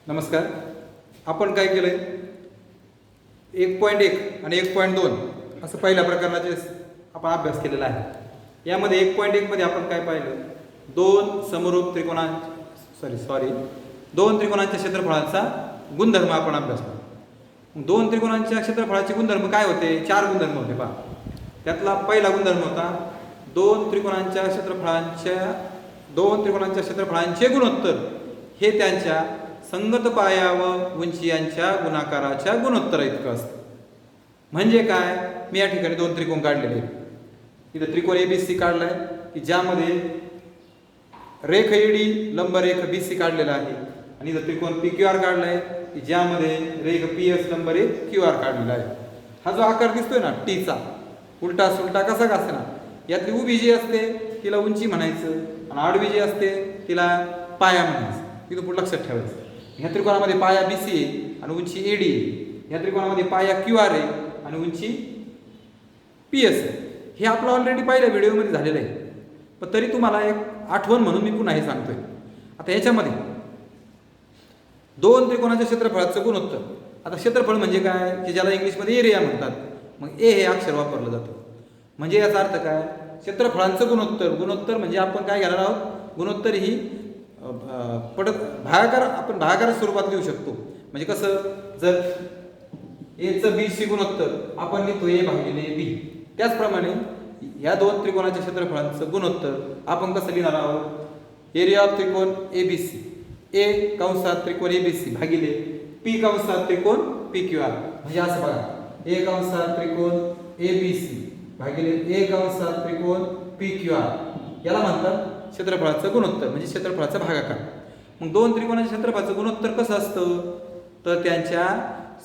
नमस्कार. आपण काय केलं आहे, 1.1 आणि 1.2 असं पहिल्या प्रकरणाचे आपण अभ्यास केलेला आहे. यामध्ये 1.1 मध्ये आपण काय पाहिलं, दोन समरूप दोन त्रिकोणांच्या क्षेत्रफळाचा गुणधर्म आपण अभ्यासला. दोन त्रिकोणांच्या क्षेत्रफळाचे गुणधर्म काय होते? 4 गुणधर्म होते पहा. त्यातला पहिला गुणधर्म होता दोन त्रिकोणांच्या क्षेत्रफळांचे गुणोत्तर हे त्यांच्या संगत पाया व उंची यांच्या गुणाकाराच्या गुणोत्तर इतकं असतं. म्हणजे काय, मी या ठिकाणी दोन त्रिकोण काढलेले आहेत. इथं त्रिकोण ABC काढलाय की ज्यामध्ये रेख ED लंबरेख BC काढलेला आहे, आणि इथं त्रिकोण PQR काढलाय की ज्यामध्ये रेख PS लंबरेख QR काढलेला आहे. हा जो आकार दिसतोय ना टीचा, उलटा सुलटा कसा का असेना, यातली उभी जी असते तिला उंची म्हणायचं आणि आडवी जी असते तिला पाया म्हणायचं. तिथं पुढे लक्षात ठेवायचं. ह्या त्रिकोणामध्ये पाया BC आहे आणि उंची AD आहे. ह्या त्रिकोणामध्ये पाया QR आहे आणि उंची PS आहे. हे आपलं ऑलरेडी पहिल्या व्हिडिओमध्ये झालेलं आहे, पण तरी तुम्हाला एक आठवण म्हणून मी पुन्हा हे सांगतोय. आता याच्यामध्ये दोन त्रिकोणाच्या क्षेत्रफळाचं गुणोत्तर. आता क्षेत्रफळ म्हणजे काय, की ज्याला इंग्लिशमध्ये एरिया म्हणतात. मग ए हे अक्षर वापरलं जातं. म्हणजे याचा अर्थ काय, क्षेत्रफळांचं गुणोत्तर म्हणजे आपण काय घेणार आहोत, गुणोत्तर ही आपण भागाकार स्वरूपात लिहू शकतो. म्हणजे कसं, जर एचं BC गुणोत्तर आपण लिहितो A भागिले B, त्याचप्रमाणे या दोन त्रिकोणाच्या क्षेत्रफळांचं गुणोत्तर आपण कसं लिहिणार आहोत, एरिया ऑफ त्रिकोण ABC, A कंसात त्रिकोण ABC भागिले P कंसात त्रिकोण PQR. म्हणजे असं बघा, A कंसात त्रिकोण ABC भागिले A कंसात त्रिकोण PQR, याला म्हणतात क्षेत्रफळाचं गुणोत्तर म्हणजे क्षेत्रफळाचा भागाकार. मग दोन त्रिकोणाच्या क्षेत्रफळाचं गुणोत्तर कसं असतं, तर त्यांच्या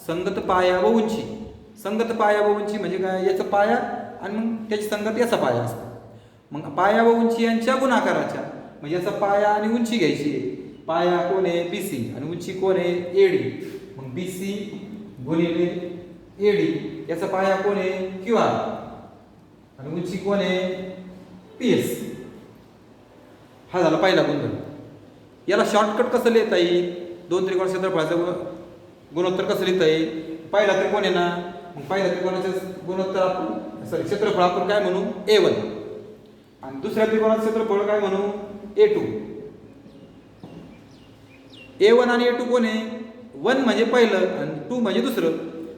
संगत पाया व उंची. संगत पाया व उंची म्हणजे काय, याचा पाया आणि मग त्याची संगत याचा पाया असतो. मग पाया व उंची यांच्या गुणाकाराच्या, म्हणजे याचा पाया आणि उंची घ्यायची. पाया कोण आहे BC आणि उंची कोण आहे AD. मग BC गुणिले AD, याचा पाया कोण आहे QR आणि उंची कोण आहे PS. हा झाला पहिला गुणधर्म. याला शॉर्टकट कसं लिहिता येईल, दोन त्रिकोण क्षेत्रफळाचं गुणोत्तर कसं लिहिता येईल. पहिला त्रिकोण आहे ना, मग पहिल्या त्रिकोणाचे गुणोत्तर आपण क्षेत्रफळ आपण काय म्हणू, A1, आणि दुसऱ्या त्रिकोणाचं क्षेत्रफळ काय म्हणू, A2. A1 आणि A2 कोण आहे, 1 म्हणजे पहिलं आणि 2 म्हणजे दुसरं.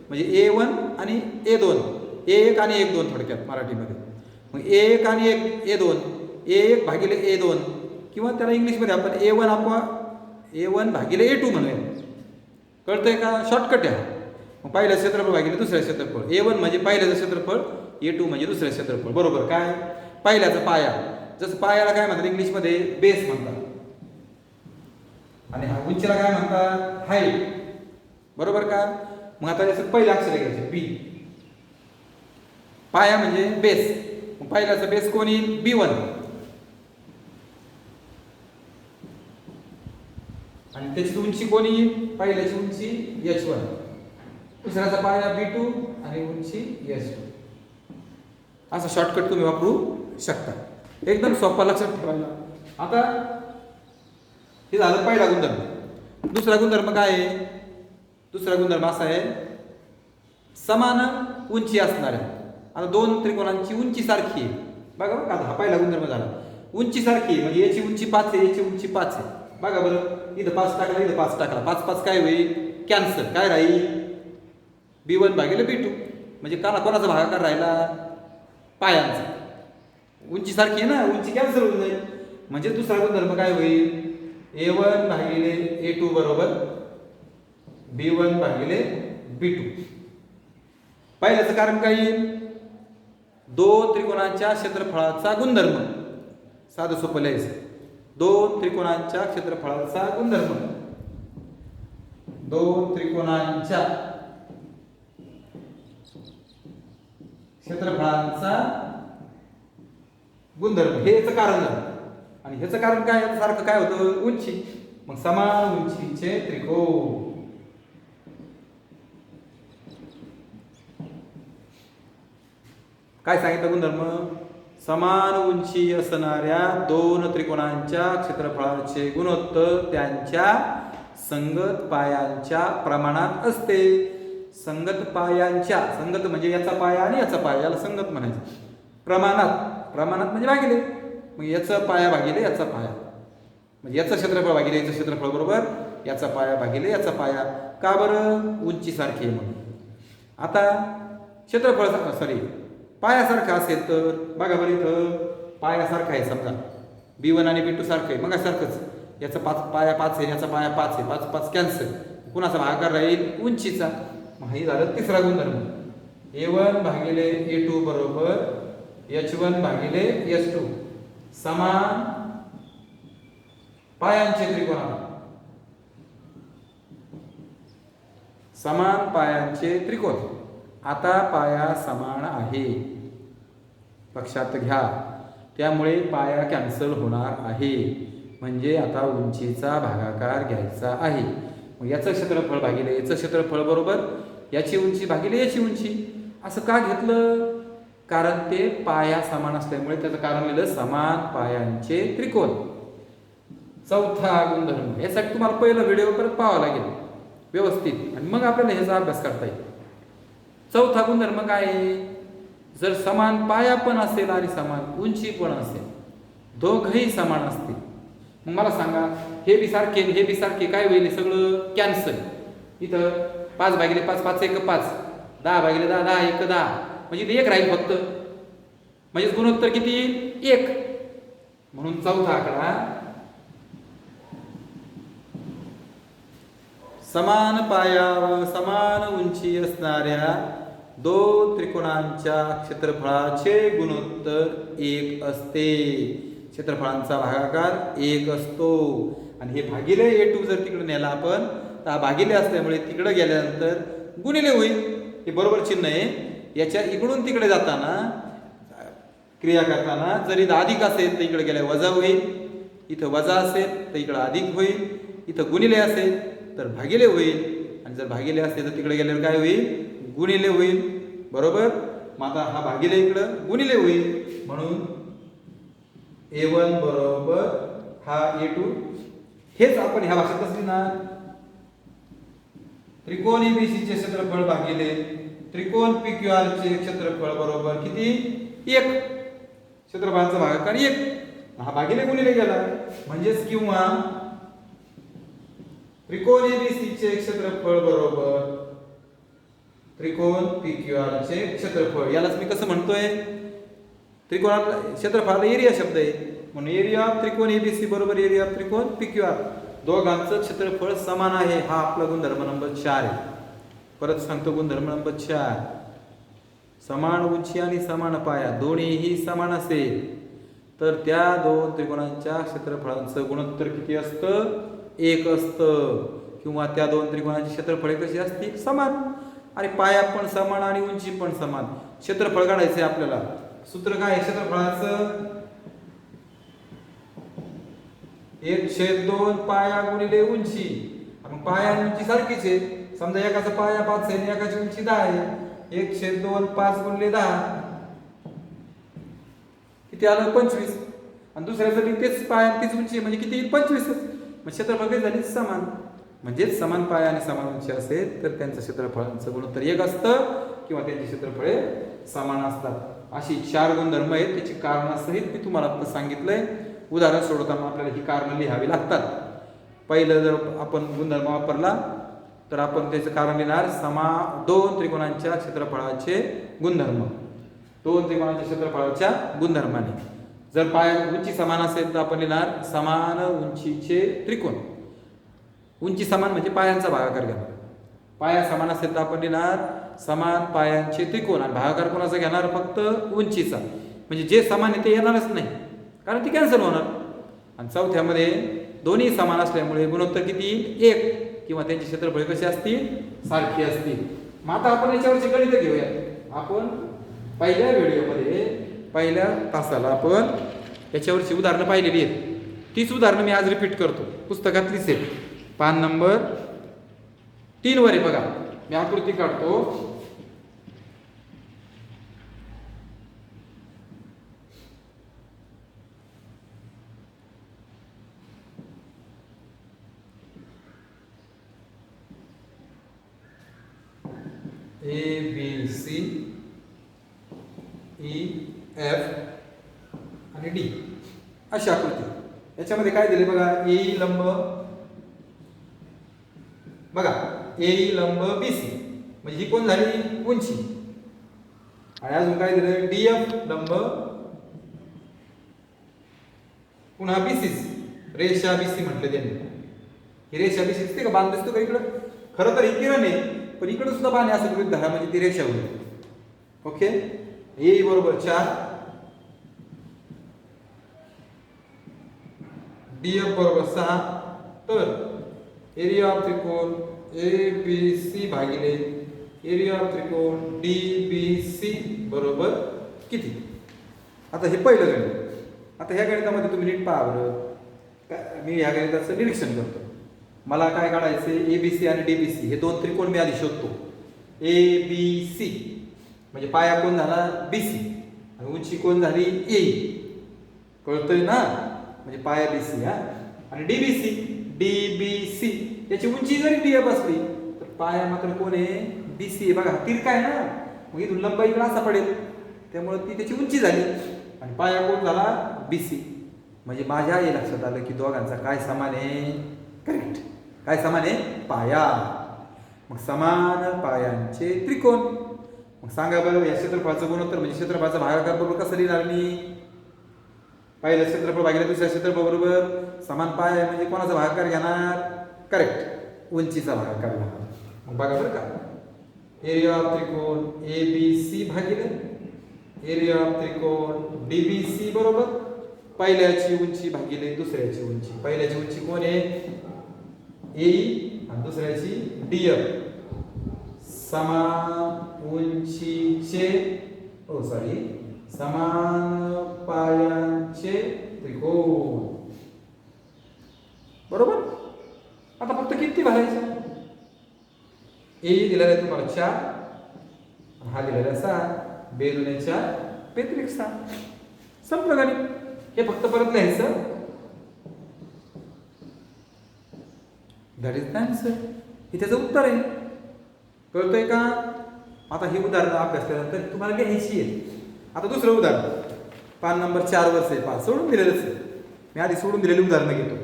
म्हणजे A1 आणि A2, A1 आणि A2 थोडक्यात मराठीमध्ये. मग A1 आणि A2, A1 भागिले A2, किंवा त्याला इंग्लिशमध्ये आपण A1 भागिले A2 म्हणूया. कळतंय का, शॉर्टकट आहे. मग पहिलं क्षेत्रफळ भागिले दुसऱ्या क्षेत्रफळ. A1 म्हणजे पहिल्याचं क्षेत्रफळ, A2 म्हणजे दुसऱ्या क्षेत्रफळ. बरोबर. काय, पहिल्याचा पाया, जसं पायाला काय म्हणतात इंग्लिशमध्ये बेस म्हणतात, आणि उंचीला काय म्हणतात हाईट. बरोबर का. मग आता याचं पहिलं अक्षर घ्यायचे B. पाया म्हणजे बेस, मग पहिल्याचं बेस कोण येईल, B1, आणि त्याची उंची कोण येईल, पहिल्याची उंची H1, दुसऱ्याचा पाया B2 आणि उंची H2. असा शॉर्टकट तुम्ही वापरू शकता, एकदम सोपा, लक्षात ठेवायला. आता हे झालं पहिला गुणधर्म. दुसरा गुणधर्म काय आहे, दुसरा गुणधर्म असा आहे, समान उंची असणाऱ्या. आता दोन त्रिकोणांची उंची सारखी आहे. बघा बघा, आता हा पहिला गुणधर्म झाला, उंची सारखी आहे. म्हणजे याची उंची 5 आहे, याची उंची 5 आहे. बघा बरं, इथं 5 टाकला, इथं 5 टाकला, 5 5 काय होईल, कॅन्सल. काय राहील, B1 भागिले B2. म्हणजे कोणाचा भागाकार राहिला, पायांचा. उंची सारखी आहे ना, उंची कॅन्सल होऊन जाईल. म्हणजे दुसरा गुणधर्म काय होईल, A1 भागिले A2 बरोबर B1 भागिले B2. पहिल्याचं कारण काय येईल, दोन त्रिकोणांच्या क्षेत्रफळाचा गुणधर्म. साधं सोपं लिहायचं, दोन त्रिकोणांच्या क्षेत्रफळाचा गुणधर्म. दोन त्रिकोणांच्या क्षेत्रफळांचा गुणधर्म, हे याचं कारण झालं. आणि ह्याचं कारण काय, सारखं काय होतं, उंची. मग समान उंचीचे त्रिकोण. काय सांगितलं गुणधर्म, समान उंची असणाऱ्या दोन त्रिकोणांच्या क्षेत्रफळाचे गुणोत्तर त्यांच्या संगत पायांच्या प्रमाणात असते. संगत पायांच्या, संगत म्हणजे याचा पाया आणि याचा पाया, याला संगत म्हणायचं. प्रमाणात, प्रमाणात म्हणजे भागिले, मग याचा पाया भागिले याचा पाया, म्हणजे याचं क्षेत्रफळ भागिले याचं क्षेत्रफळ बरोबर याचा पाया भागिले याचा पाया. का बरं? उंची सारखी आहे म्हणून. आता क्षेत्रफळ सॉरी पायासारखं असेल तर बघा बरं, इथं पायासारखा आहे समजा, B1 आणि B2 सारखं आहे, मग सारखंच याचा पाया 5 आहे, याचा पाया 5 आहे, 5 5 कॅन्सल, कुणाचा भागाकार राहील? उंचीचा. मग हे झालं तिसरा गुणधर्म. A1 भागिले A2 बरोबर H1 भागिले H2 समान पायांचे त्रिकोण. समान पायांचे त्रिकोण. आता पाया समान आहे, लक्षात घ्या, त्यामुळे पाया कॅन्सल होणार आहे, म्हणजे आता उंचीचा भागाकार घ्यायचा आहे. मग याचं क्षेत्रफळ भागिले याचं क्षेत्रफळ बरोबर याची उंची भागिले याची उंची. असं का घेतलं? कारण ते पाया समान असल्यामुळे त्याचं कारण लिहिलं समान पायांचे त्रिकोण. चौथा गुणधर्म, यासाठी तुम्हाला पहिला व्हिडिओ परत पाहावा लागेल व्यवस्थित, आणि मग आपल्याला ह्याचा अभ्यास करता येईल. चौथा गुणधर्म काय आहे? जर समान पाया पण असेल आणि समान उंची पण असेल, दोघंही समान असतील, मग मला सांगा, हे बी सारखे हे बी सारखे, काय होईल? सगळं कॅन्सल. इथं 5 भागिले 5 5 1 5, 10 भागिले 10 10 1 10, म्हणजे इथे 1 राहील फक्त, म्हणजे गुणोत्तर किती? 1. म्हणून चौथा आकडा समान पाया व समान उंची असणाऱ्या दोन त्रिकोणांच्या क्षेत्रफळाचे गुणोत्तर 1 असते. क्षेत्रफळांचा भागाकार 1 असतो. आणि हे भागिले A2 जर तिकडे नेला आपण, तर हा भागिले असल्यामुळे तिकडे गेल्यानंतर गुणिले होईल. हे बरोबर चिन्ह आहे. याच्या इकडून तिकडे जाताना क्रिया करताना जरी अधिक असेल तर इकडे गेल्या वजा होईल, इथं वजा असेल तर इकडे अधिक होईल, इथं गुणिले असेल तर भागिले होईल, आणि जर भागिले असेल तर तिकडे गेल्यावर काय होईल? गुणिले होईल. बरोबर. मग आता हा भागिले इकडं गुणिले होईल, म्हणून A1 बरोबर हा A2. हेच आपण ह्या भाषेत कसं लिहिणार? त्रिकोण ABC चे क्षेत्रफळ भागिले त्रिकोण PQR चे क्षेत्रफळ बरोबर किती? 1. क्षेत्रफळाचा भागाकार 1. हा भागिले गुणिले गेला, म्हणजेच किंवा त्रिकोण ABC चे क्षेत्रफळ बरोबर त्रिकोण PQR चे क्षेत्रफळ. यालाच मी कसं म्हणतोय? त्रिकोणाला क्षेत्रफळाला एरिया शब्द आहे, म्हणून एरिया ऑफ त्रिकोण ABC बरोबर एरिया ऑफ त्रिकोण PQR. दोघांचं क्षेत्रफळ समान आहे. हा आपला गुणधर्म नंबर 4 आहे. परत सांगतो, गुणधर्म नंबर 4. समान उंची आणि समान पाया दोन्हीही समान असेल तर त्या दोन त्रिकोणांच्या क्षेत्रफळांचं गुणोत्तर किती असतं? 1 असतं. किंवा त्या दोन त्रिकोणांची क्षेत्रफळे कशी असतील? समान. आणि पाया पण समान आणि उंची पण समान. क्षेत्रफळ काढायचंय आपल्याला. सूत्र काय आहे क्षेत्रफळाचं? 1/2 पाया गुणिले उंची. मग पाया आणि उंची सारखीच आहे. समजा एकाचा पाया 5 आहे आणि एकाची उंची 10 आहे. 1/2 5 गुणिले 10 किती आलं? 25. आणि दुसऱ्यासाठी तेच पाया तीच उंची म्हणजे किती? 25. मग क्षेत्रफळ काही झाली समान. म्हणजेच समान पाया आणि समान उंची असेल तर त्यांचं क्षेत्रफळांचं गुणोत्तर 1 असतं किंवा त्यांची क्षेत्रफळे समान असतात. अशी 4 गुणधर्म आहेत. त्याची कारणासहित मी तुम्हाला आता सांगितलंय. उदाहरण सोडवताना आपल्याला ही कारणं लिहावी लागतात. पहिलं जर आपण गुणधर्म वापरला तर आपण त्याचं कारण लिहिणार दोन त्रिकोणांच्या क्षेत्रफळाचे गुणधर्म. दोन त्रिकोणांच्या क्षेत्रफळाच्या गुणधर्माने. जर पाया उंची समान असेल तर आपण लिहिणार समान उंचीचे त्रिकोण. उंची समान म्हणजे पायांचा भागाकार घेणार. पाया समान असेल तर आपण लिहिणार समान पायांचे त्रिकोण. आणि भागाकार कोणाचा घेणार? फक्त उंचीचा. म्हणजे जे समान आहे ते येणारच नाही, कारण ती कॅन्सल होणार. आणि चौथ्यामध्ये दोन्ही समान असल्यामुळे गुणोत्तर किती? 1 किंवा त्यांचे क्षेत्रफळ कसे असतील? सारखे असतील. मग आता आपण याच्यावरची गणित घेऊया. आपण पहिल्या व्हिडिओमध्ये पहिल्या तासाला आपण याच्यावरची उदाहरणं पाहिलेली आहेत. तीच उदाहरणं मी आज रिपीट करतो. पुस्तकातलीच आहेत. पान नंबर 3 वर आहे बघा. मी आकृती काढतो. A B C E F आणि डी अशी आकृती. याच्यामध्ये काय दिले बघा, ए लंब बघा, ए लंब बी सी म्हणजे ही कोण झाली उंची. आणि अजून काय दिलं, डी एफ लंब पुन्हा बीसीस, रेषा बीसी म्हटलं त्यांनी. ही रेषा बीसी दिसते का, बाण दिसतो का इकडं? खरं तर ही किरण आहे, पण इकडं सुद्धा बाण असं गृहीत धरा म्हणजे ती रेषा होईल. ओके, ए बरोबर 4, डी एफ बरोबर 6. तर एरिया ऑफ त्रिकोण ए बी सी भागिले एरिया ऑफ त्रिकोण डी बी सी बरोबर किती? आता हे पहिलं गणित. आता ह्या गणितामध्ये तुम्ही नीट पहा बरं, मी ह्या गणिताचं निरीक्षण करतो. मला काय काढायचे, ए बी सी आणि डी बी सी हे दोन त्रिकोण मी आधी शोधतो. ए बी सी म्हणजे पाया कोण झाला बी सी आणि उंची कोण झाली ए, कळतंय ना? म्हणजे पाया बी सी. हा, आणि D B C, D B C याची उंची जरी डी एफ असली तर पाया मात्र कोण आहे बी सी. बघा तिरका आहे ना, मग इथून लंब इकडे असा पडेल, त्यामुळे ती त्याची उंची झाली आणि पाया कोण झाला बी सी. म्हणजे माझ्या हे लक्षात आलं की दोघांचा काय समान आहे, करेक्ट. काय समान आहे, पाया. मग समान पायांचे त्रिकोण. मग सांगा बरं, या क्षेत्रफळाचं गुणोत्तर म्हणजे क्षेत्रफळाचा भागाकार बरोबर कसं लिहिणार मी? पहिलं क्षेत्रफळ भागिले दुसऱ्या क्षेत्रफळ बरोबर समान पाय म्हणजे कोणाचा भागाकार घेणार, करेक्ट, उंचीचा भागाकार घेणार. मग बघा बरं का, एरिया ऑफ त्रिकोण ए बी सी भागिले एरिया ऑफ त्रिकोण डी बी सी बरोबर पहिल्याची उंची भागिले दुसऱ्याची उंची. पहिल्याची उंची कोण आहे ए आणि दुसऱ्याची डी एफ. समान उंचीचे समान पायांचे त्रिकोण बरोबर. आता फक्त किती भरायचं, ए दिलेला आहे तुम्हाला 4, हा दिलेला 6, बे दुने 4 बेत्रिक 6. संपलं गणित. हे फक्त परत लिहायचं. That is the answer. हे त्याचं उत्तर आहे. कळतंय का? आता ही उदाहरणं अभ्यास केल्यानंतर तुम्हाला घ्यायची आहे. आता दुसरं उदाहरण पान नंबर 4 वर्ष आहे, 5 सोडून दिलेलंच आहे. मी आधी सोडून दिलेली उदाहरणं घेतो.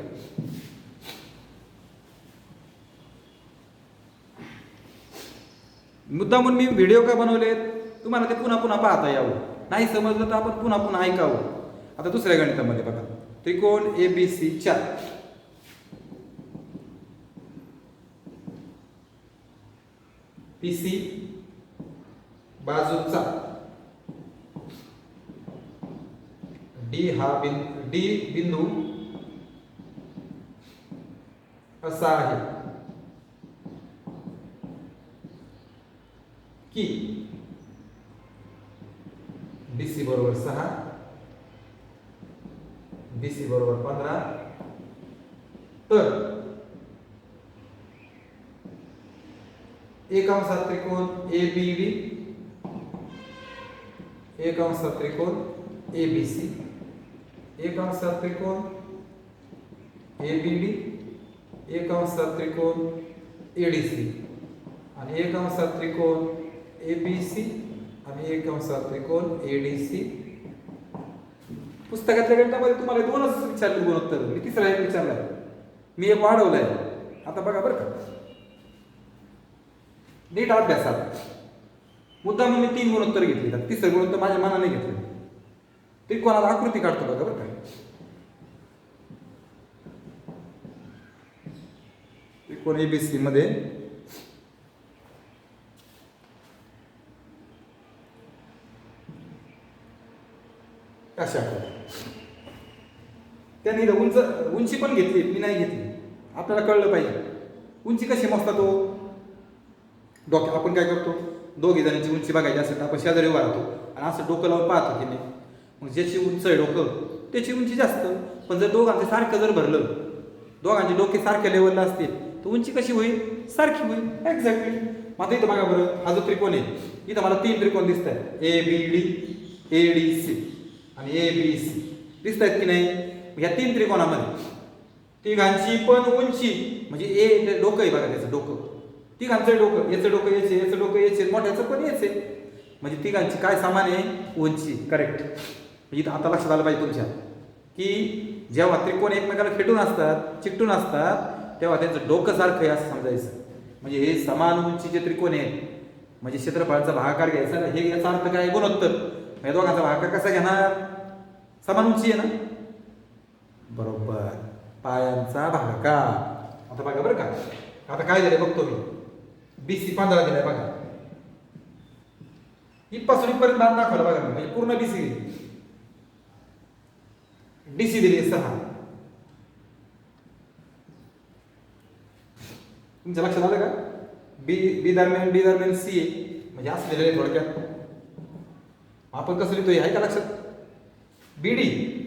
मुद्दा म्हणून मी व्हिडिओ का बनवलेत, तुम्हाला ते पुन्हा पुन्हा पाहता यावं. नाही समजलं तर आपण पुन्हा पुन्हा ऐकावं. आता दुसऱ्या गणितामध्ये बघा, त्रिकोण A B C 4, P C बाजूचा डी हा डी बिंदू असा आहे की BC बरोबर 6, BC बरोबर 15. तर एक अंशात त्रिकोण ABD, एक अंशात त्रिकोण ABC, एक अंशात त्रिकोण ABD, एक अंशात त्रिकोण ADC आणि एक अंशात त्रिकोण ABC आणि एक अंशात त्रिकोण ADC. पुस्तकातल्या गणितामध्ये तुम्हाला दोनच विचारले गुणोत्तर, मी तिसरा एक विचारलाय, मी एक वाढवलाय. आता बघा बरं का, नीट अभ्यासात मुद्दा म्हणून मी 3 गुणोत्तर घेतली, तर तिसरं गुणोत्तर माझ्या मनाने घेतलं. त्रिकोणाला आकृती काढतो बघा बरं का. त्रिकोण ABC मध्ये अशा त्यांनी उंची पण घेतली, मी नाही घेतली. आपल्याला कळलं पाहिजे उंची कशी मोजतात. डोके आपण काय करतो, दोघी जणांची उंची बघायची असेल तर आपण शेजारी उभा राहतो आणि असं डोकं लावून पाहतो की नाही. मग ज्याची उंच आहे डोकं त्याची उंची जास्त. पण जर दोघांचे सारखं जर भरलं, दोघांचे डोके सारख्या लेवलला असतील तर उंची कशी होईल, सारखी होईल. एक्झॅक्टली. मग इथं बघा बरं, हा जो त्रिकोण आहे इथं मला 3 त्रिकोण दिसत आहेत, ABD, ADC आणि ABC दिसत आहेत की नाही. ह्या 3 त्रिकोणामध्ये तिघांची पण उंची म्हणजे ए डोकं आहे बघा, त्याचं डोकं तिघांचं डोकं, याचं डोकं याचे, याचं डोकं याचे, मोठ्याचं पण याचे. म्हणजे तिघांची काय समान आहे? उंची. करेक्ट. इथं आता लक्षात आलं पाहिजे तुमच्या की जेव्हा त्रिकोण एकमेकाला खेटून असतात, चिकटून असतात, तेव्हा त्यांचं डोकं सारखं आहे असं समजायचं. म्हणजे हे समान उंचीचे त्रिकोण आहेत. म्हणजे क्षेत्रफळाचा भागाकार घ्यायचा ना, हे याचा अर्थ काय? गुणोत्तर. या दोघांचा भागाकार कसा घेणार? समान उंची आहे ना, बरोबर, पायांचा भागाकार. आता बघा बरं का, आता काय दिलंय बघतो मी. BC 15 दिलाय बघा. इथपासून इथपर्यंत बांध दाखवलं बघा, म्हणजे पूर्ण BC दिली. DC दिली 6. तुमच्या लक्षात आलं का? बी दरम्यान C आहे, म्हणजे असलेलं आहे थोडक्यात. आपण कसं लिहितोय आहे का लक्षात? BD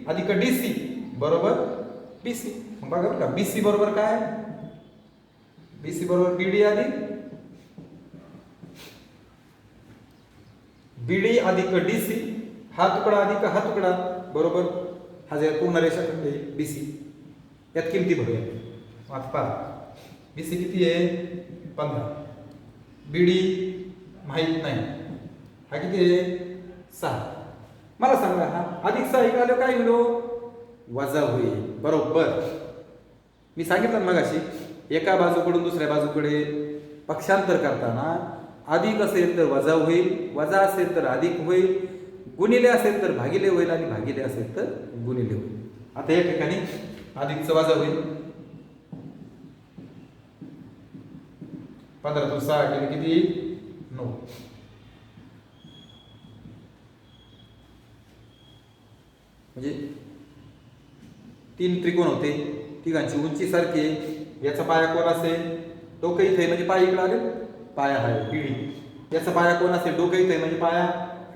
अधिक DC बरोबर BC. मग बघा बरं का, BC बरोबर काय? BC बरोबर BD अधिक DC, हा तुकडा अधिक हा तुकडा बरोबर हा जे पूर्ण रेषाखंड आहे BC. यात किमती भरूया. आता पहा, BC किती आहे? 15. BD माहित नाही, हा किती आहे? 6. मला सांगा, हा अधिक 6 इकडे आलो काय होईल? वजा होईल. बरोबर. मी सांगितलं मगाशी, एका बाजूकडून दुसऱ्या बाजूकडे पक्षांतर करताना अधिक असेल तर वजा होईल, वजा असेल तर अधिक होईल, गुणिले असेल तर भागिले होईल, आणि भागिले असेल तर गुणिले होईल. आता या ठिकाणी अधिकचं वजा होईल. 15 तून 6 केले किती? 9. म्हणजे 3 त्रिकोण होते, तिघांची उंची सारखी. याचा पाया कोण असेल? डोकं इथे म्हणजे पाय इकडे आले, पाया आहे BD. याचा पाया कोण असेल? डोकं इथे म्हणजे पाया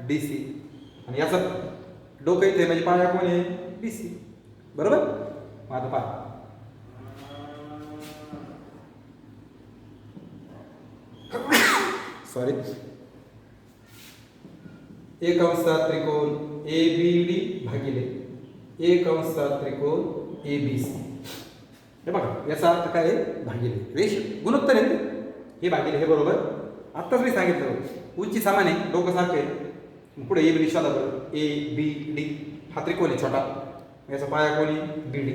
DC. आणि याचा डोकं इथे म्हणजे पाया कोण आहे? BC. बरोबर. मग आता पहा, सॉरी, एक अंशात त्रिकोण ABD भागिले एक अंशात त्रिकोण ABC. हे बघा, याचा अर्थ काय आहे? भागिले. रेष गुणोत्तर आहे हे, भागिले हे. बरोबर. आत्ताच मी सांगितलं, उंची समान आहे, डोकं सारखं आहे. पुढे ABD शोधा बरं. ABD हा त्रिकोण आहे छोटा, याचा पाया कोणी? BD.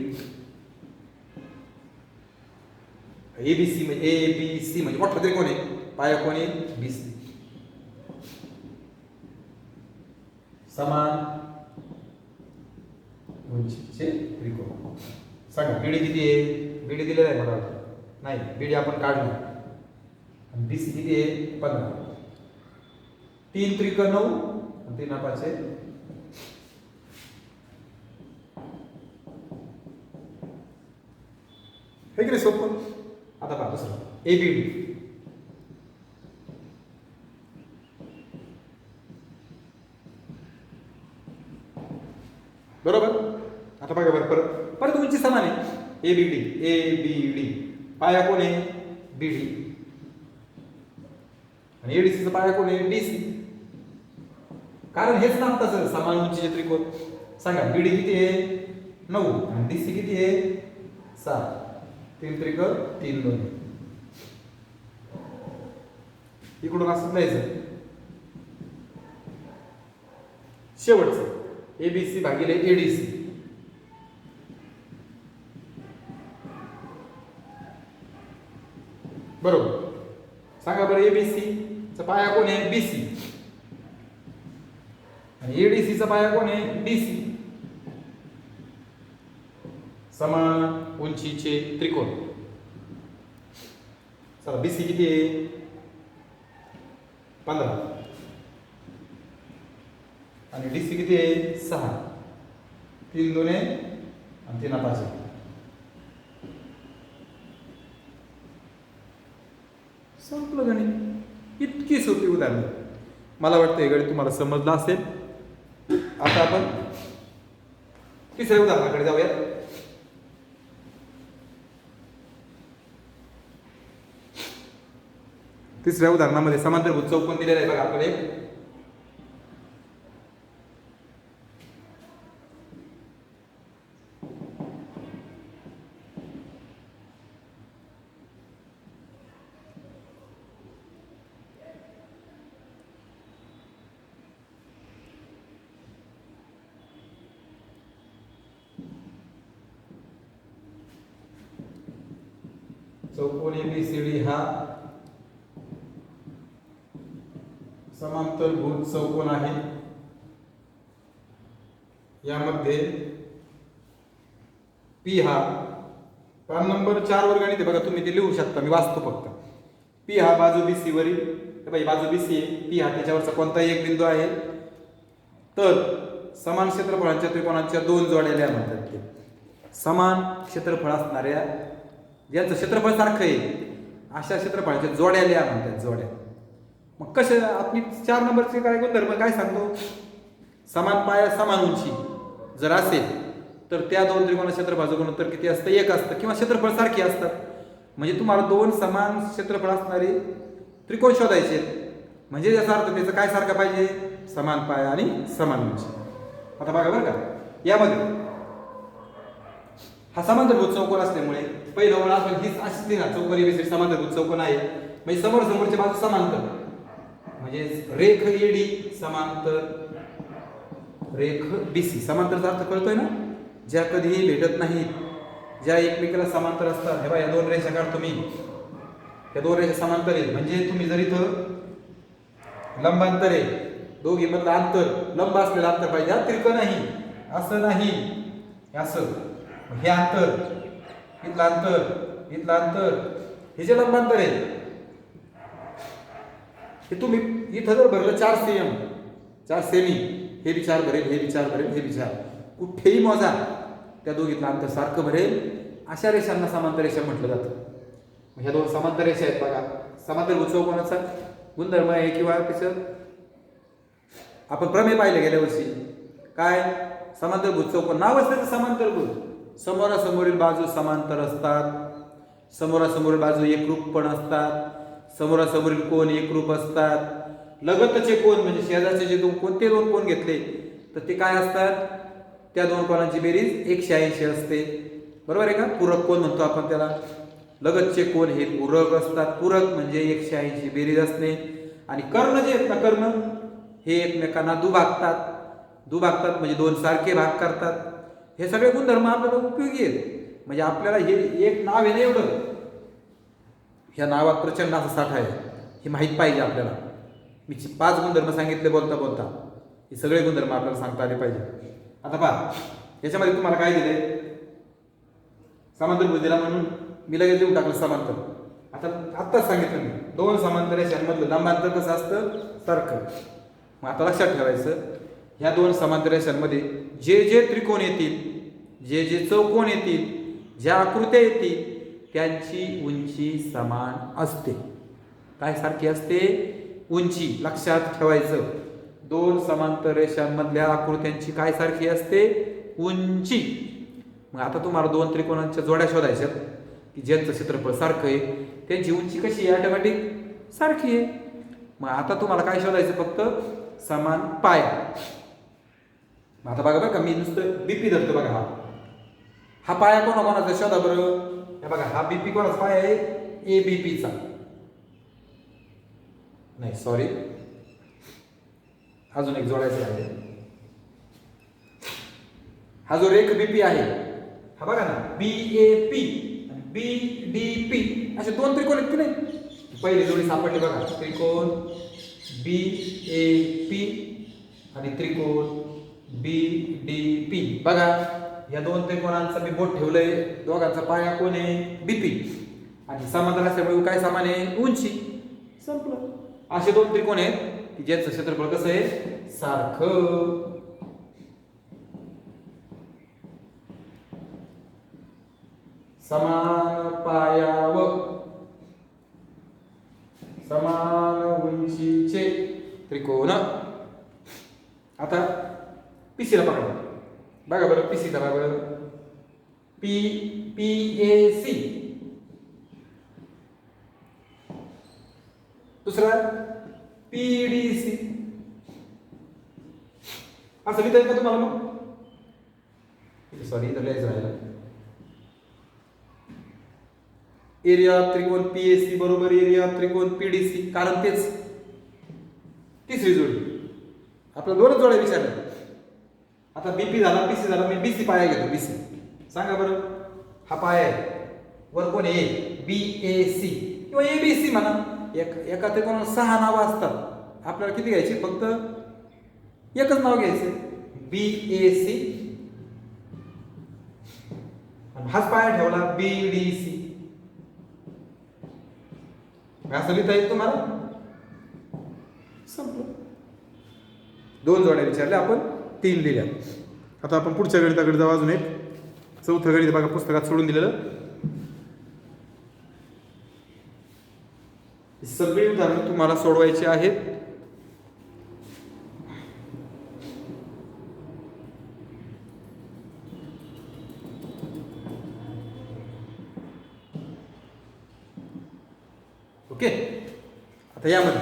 ABC म्हणजे ABC म्हणजे मोठा त्रिकोण आहे, पाया कोणी? BC. समान उंचीचे त्रिकोण. सांगा BD किती आहे? BD दिलेला आहे मला वाटतं. नाही, BD आपण काढलं. आणि BC किती आहे? 15. 3 त्रिक 9 आणि 3 5 हे की नाही सोपं. आता पहा दुसरं, ABD. बरोबर. आता बघा बरं, परत उंची समान आहे. ABD पाया कोण आहे? BD. आणि ADCचा पाया कोण आहे? DC. कारण हेच ना तसं समान उंचीचे त्रिकोण. सांगा BD किती आहे? 9 आणि DC किती आहे? 7. 3 त्रिक 3 2. इकडून असं जायचं. शेवटचं ABC भागिले ADC. बरोबर. सांगा बरं, ABC चा पाया कोण आहे? BC. आणि ADC चा पाया कोण आहे? DC. समान उंचीचे त्रिकोण. चला, BC किती आहे? 15. आणि DC किती आहे? 6. 3 2 आणि 3 5. संपलं गणित. इतकी सोपी उदाहरण. मला वाटतं हे गणित तुम्हाला समजलं असेल. आता आपण तिसऱ्या उदाहरणाकडे जाऊया. तिसऱ्या उदाहरणामध्ये समांतरभुज चौकोन दिलेला आहे बघा आपल्याला. चौकोन ABCD हा समांतरभुज चौकोन आहे. यामध्ये P हा पान नंबर 4 वर गणित आहे बघा, तुम्ही ते लिहू शकता, मी वाचतो फक्त. P हा बाजू BC वरील, बाजू BC आहे, P हा त्याच्यावरचा कोणताही एक बिंदू आहे. तर समान क्षेत्रफळांच्या त्रिकोणांच्या दोन जोड्या लिहा म्हणतात ते. समान क्षेत्रफळ असणाऱ्या, ज्यांचं क्षेत्रफळ सारखं आहे अशा क्षेत्रफळांच्या जोड्या लिहा म्हणतात, जोड्या. मग कसे आपली 4 नंबरचे काय गुणधर्म काय सांगतो? समान पाया समान उंची जर असेल तर त्या दोन त्रिकोणाच्या क्षेत्रफळाचं गुणोत्तर किती असतं? 1 असतं, किंवा क्षेत्रफळ सारखी असतात. म्हणजे तुम्हाला दोन समान क्षेत्रफळ असणारे त्रिकोण शोधायचे. म्हणजे याचा अर्थ त्याचं काय सारखं पाहिजे? समान पाया आणि समान उंची. आता बघा बरं का, यामध्ये हा समांतरभुज चौकोन असल्यामुळे पहिलं ओळ आपण हीच अशी ना, चौकोन ABCD समांतरभुज चौकोन आहे. म्हणजे समोर समोरच्या बाजू समांतर, म्हणजे रेख AD समांतर रेख BC. समांतरचा अर्थ कळतोय ना? ज्या कधीही भेटत नाहीत, ज्या एकमेकाला समांतर असतात. हे बघा, या दोन रेषा काढतो मी, या दोन रेषा समांतर आहेत. म्हणजे तुम्ही जर इथं लंबांतर आहे, दोघी मधलं अंतर लंब असलेलं अंतर पाहिजे, हा तिरकं नाही, असं नाही, असं. हे अंतर, इथलं अंतर, इथलं अंतर, हे जे लंबांतर आहे हे तुम्ही इथं जर भरलं 4 सेम, 4 सेमी, हे बी 4 भरेल, हे बी 4 भरेल, हे बी 4, कुठेही मोजा त्या दोघीतलं अंतर सारखं भरेल. अशा रेषांना समांतर रेषा म्हटलं जातं. ह्या दोन समांतर रेषा आहेत बघा. समांतरभुज चौकोनाचा गुणधर्म आहे, किंवा त्याचं आपण प्रमेय पाहिलं गेल्या वर्षी. काय? समांतरभुज चौकोन नावच त्याचं समांतरभुज. समोरासमोरील बाजू समांतर असतात, समोरासमोरील बाजू एकरूप पण असतात, समोरासमोरील कोण एकरूप असतात. लगतचे कोण म्हणजे शेजारचे जे कोणते दोन कोण घेतले तर ते काय असतात? त्या दोन कोणांची बेरीज 180 असते. बरोबर आहे का? पूरक कोण म्हणतो आपण त्याला. लगतचे कोण हे पूरक असतात. पूरक म्हणजे 180 बेरीज असणे. आणि कर्ण जे आहेत ना, कर्ण हे एकमेकांना दुभागतात. दुभागतात म्हणजे दोन सारखे भाग करतात. हे सगळे गुणधर्म आपल्याला उपयोगी आहेत. म्हणजे आपल्याला हे एक नाव आहे ना एवढं, ह्या नावात प्रचंड असा साठा आहे, हे माहीत पाहिजे आपल्याला. मी 5 गुणधर्म सांगितले बोलता बोलता, हे सगळे गुणधर्म आपल्याला सांगता आले पाहिजे. आता पहा, याच्यामध्ये तुम्हाला काय दिलंय? समांतरभुज दिला म्हणून मी लगेच लिहून टाकलं समांतर. आत्ताच सांगितलं मी, दोन समांतर रेषांमधलं लंबांतर कसं असतं? सारखं. मग आता लक्षात ठेवायचं, ह्या दोन समांतर रेषांमध्ये जे जे त्रिकोण येतील, जे जे चौकोन येतील, ज्या आकृत्या येतील त्यांची उंची समान असते. काय सारखी असते? उंची. लक्षात ठेवायचं, दोन समांतर रेषांमधल्या आकृत्यांची काय सारखी असते? उंची. मग आता तुम्हाला दोन त्रिकोणांच्या जोड्या शोधायच्यात की ज्यांचं क्षेत्रफळ सारखं आहे, त्यांची उंची कशी आहे? ऑटोमॅटिक सारखी आहे. मग आता तुम्हाला काय शोधायचं? फक्त समान पाया. मग आता बघा बघा, मी नुसतं बीपी धरतो बघा. हा पाया कोणाचा शोधा बरं. हे बघा, हा बीपी कोणाचा पाया आहे? ABPचा. नाही सॉरी, अजून एक जोडायचं आहे. हा जो रेख बीपी आहे, हा बघा ना, BAP आणि BDP असे दोन त्रिकोण आहेत की नाही? पहिली जोडी सापडली बघा, त्रिकोण BAP आणि त्रिकोण BDP. बघा, या दोन त्रिकोणांचा मी बोट ठेवलंय, दोघांचा पाया कोण आहे? BP. आणि समांतर असल्यामुळे काय समान आहे? उंची. संपलं. असे दोन त्रिकोण आहेत की ज्याचं क्षेत्रफळ कसं आहे? सारखं. समान पाया व समान उंचीचे त्रिकोण. आता PCला पकडा बघा बरं, PCला बघा बरं, PAC. दुसरा PDC. असं लिहिता येईल का तुम्हाला? मग सॉरी, इथं लिहायचं राहिलं. एरिया त्रिकोण PAC बरोबर एरिया त्रिकोण PDC, कारण तेच तिसरी जोडी. आपल्याला दोनच जोड्या विचारल्या. आता BP झाला, PC झाला, मी BC पाया घेतो. BC सांगा बरं, हा पाया आहे. वर कोण आहे BAC किंवा ABC म्हणा. एका त्रिकोणाला 6 नावं असतात, आपल्याला किती घ्यायची? फक्त एकच नाव घ्यायचं BAC. हाच पाया ठेवला BDC. असं लिहिता येईल तुम्हाला. संपलं. 2 जोड्या विचारल्या आपण, 3 लिहिल्या. आता आपण पुढच्या गणिताकडे जाऊ. अजून एक चौथं गणित बघा, पुस्तकात सोडून दिलेलं. सगळी उदाहरणं तुम्हाला सोडवायची आहेत. ओके. आता यामध्ये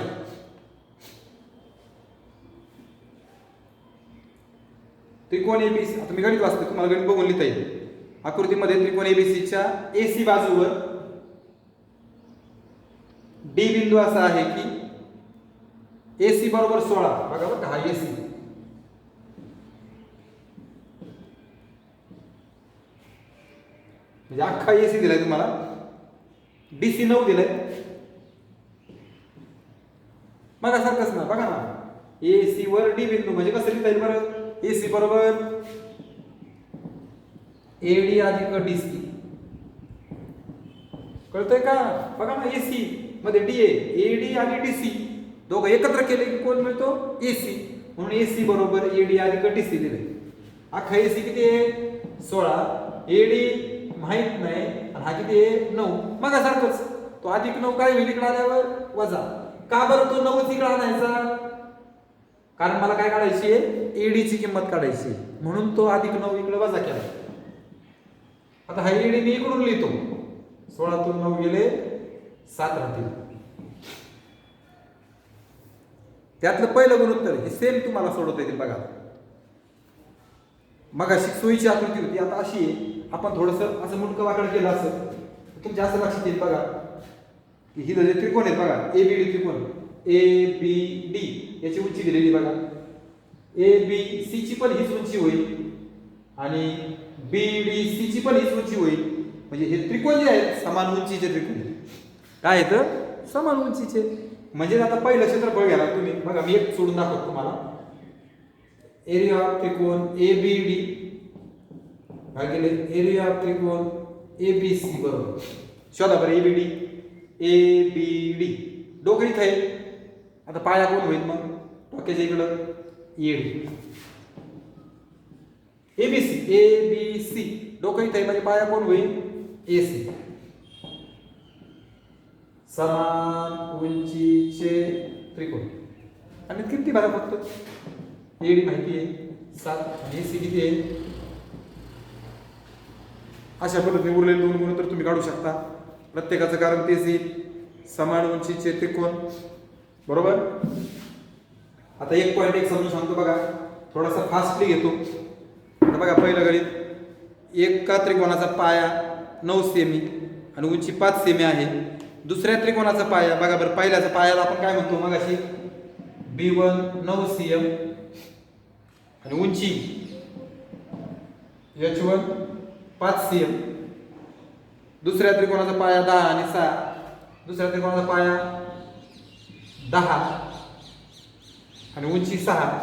त्रिकोण ABC, आता मी गणित वाचतो, तुम्हाला गणित बघून लिहिता येईल. आकृतीमध्ये त्रिकोण ABCच्या AC बाजूवर D बिंदू असा आहे की AC बरोबर 16. बघा बरं, हा AC म्हणजे अख्खा AC दिलाय तुम्हाला. DC 9 दिलाय. बघा सारखंच ना, बघा ना, AC वर D बिंदू म्हणजे कसं लिहिता येईल बरं? AC बरोबर AD अधिक DC. कळतंय का? बघा ना, AC मध्ये D आहे, AD आणि DC दोघं एकत्र केले की कोण मिळतो? AC. म्हणून AC बरोबर AD अधिक DC दिले. अख्खा AC किती आहे? 16. AD माहित नाही आणि हा किती आहे? 9. मग सारखंच तो अधिक 9 काय होईल इकडे आल्यावर? वजा. का बरं तो 9 इकडे आणायचा? कारण मला काय काढायची आहे? AD ची किंमत काढायची, म्हणून तो अधिक 9 इकडे वजा केला. आता हा AD मी इकडून लिहितो. 16 तून 9 गेले 7 राहतील. त्यातलं पहिलं गुणोत्तर हे सेम तुम्हाला सोडवता येतील. बघा, मग अशी सोयीची आकृती होती, आता अशी आहे. आपण थोडंसं असं मुंडकं वाकड केलं असं, तुमच्या असं लक्षात येईल. बघा ही जे त्रिकोण आहेत, बघा ABD त्रिकोण, ABD याची उंची दिलेली बघा. ABC ची पण हीच उंची होईल आणि BDC ची पण हीच उंची होईल. म्हणजे हे त्रिकोण जे आहेत समान उंचीचे त्रिकोण. काय आहेत? समान उंचीचे. म्हणजे आता पहिलं क्षेत्रफळ घ्या तुम्ही. बघा मी एक सोडून दाखवतो तुम्हाला. एरिया ऑफ त्रिकोण ABD भागिले एरिया ऑफ त्रिकोण ABC बरोबर. शोधा बरं ABD. डोकं इथं आहे. आता पाया कोण होईल मग? डोक्याच्या इकडं AD. ABC डोकं इथं आहे म्हणजे पाया कोण होईल? AC. समान उंचीचे त्रिकोण. आणि किती बघा फक्त AD माहिती आहे 7 आणि AC किती आहे? अशा पद्धतीने उरलेले 2 गुणोत्तर तुम्ही काढू शकता. प्रत्येकाचं कारण तेच येईल, समान उंचीचे त्रिकोण. बरोबर. आता एक पॉईंट एक समजून सांगतो बघा, थोडासा फास्टली घेतो. आता बघा पहिलं गणित, एका त्रिकोणाचा पाया 9 सेमी आणि उंची 5 सेमी आहे. दुसऱ्या त्रिकोणाचा पाया बघा बरं, पहिल्याचा पायाला आपण काय म्हणतो मगाशी? B1 9 cm आणि उंची H1 5 cm. दुसऱ्या त्रिकोणाचा पाया 10 आणि 6. दुसऱ्या त्रिकोणाचा पाया 10 आणि उंची 6.